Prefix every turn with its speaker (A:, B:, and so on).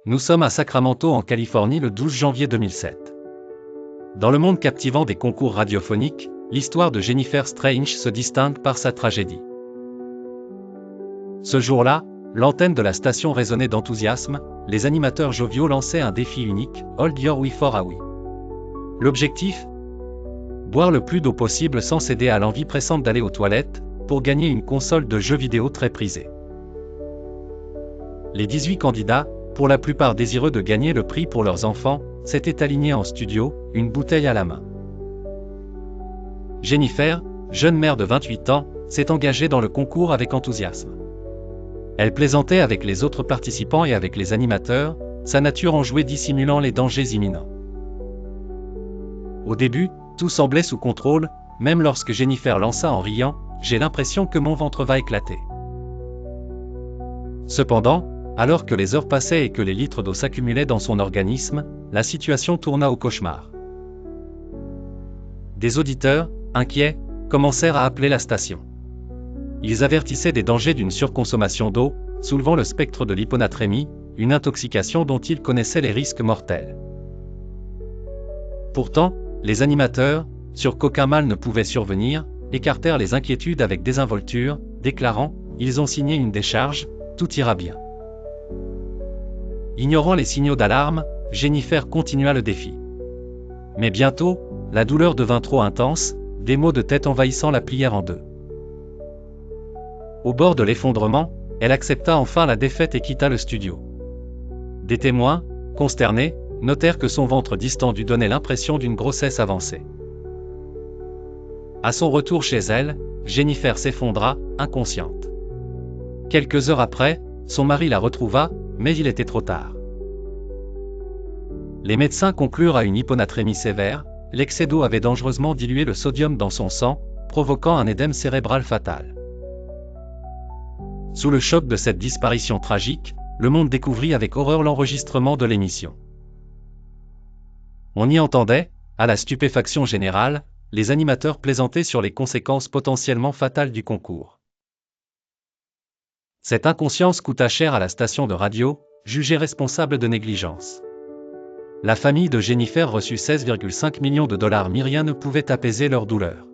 A: Nous sommes à Sacramento en Californie le 12 janvier 2007. Dans le monde captivant des concours radiophoniques, l'histoire de Jennifer Strange se distingue par sa tragédie. Ce jour-là, l'antenne de la station résonnait d'enthousiasme, les animateurs joviaux lançaient un défi unique, Hold Your Wii for a Wii. L'objectif ? Boire le plus d'eau possible sans céder à l'envie pressante d'aller aux toilettes, pour gagner une console de jeux vidéo très prisée. Les 18 candidats, pour la plupart désireux de gagner le prix pour leurs enfants, s'étaient alignés en studio, une bouteille à la main. Jennifer, jeune mère de 28 ans, s'est engagée dans le concours avec enthousiasme. Elle plaisantait avec les autres participants et avec les animateurs, sa nature enjouée dissimulant les dangers imminents. Au début, tout semblait sous contrôle, même lorsque Jennifer lança en riant « J'ai l'impression que mon ventre va éclater ». Cependant, alors que les heures passaient et que les litres d'eau s'accumulaient dans son organisme, la situation tourna au cauchemar. Des auditeurs, inquiets, commencèrent à appeler la station. Ils avertissaient des dangers d'une surconsommation d'eau, soulevant le spectre de l'hyponatrémie, une intoxication dont ils connaissaient les risques mortels. Pourtant, les animateurs, sûrs qu'aucun mal ne pouvait survenir, écartèrent les inquiétudes avec désinvolture, déclarant « Ils ont signé une décharge, tout ira bien ». Ignorant les signaux d'alarme, Jennifer continua le défi. Mais bientôt, la douleur devint trop intense, des maux de tête envahissant la plièrent en deux. Au bord de l'effondrement, elle accepta enfin la défaite et quitta le studio. Des témoins, consternés, notèrent que son ventre distendu donnait l'impression d'une grossesse avancée. À son retour chez elle, Jennifer s'effondra, inconsciente. Quelques heures après, son mari la retrouva, mais il était trop tard. Les médecins conclurent à une hyponatrémie sévère, l'excès d'eau avait dangereusement dilué le sodium dans son sang, provoquant un édème cérébral fatal. Sous le choc de cette disparition tragique, le monde découvrit avec horreur l'enregistrement de l'émission. On y entendait, à la stupéfaction générale, les animateurs plaisanter sur les conséquences potentiellement fatales du concours. Cette inconscience coûta cher à la station de radio, jugée responsable de négligence. La famille de Jennifer reçut 16,5 millions de dollars, mais rien ne pouvait apaiser leur douleur.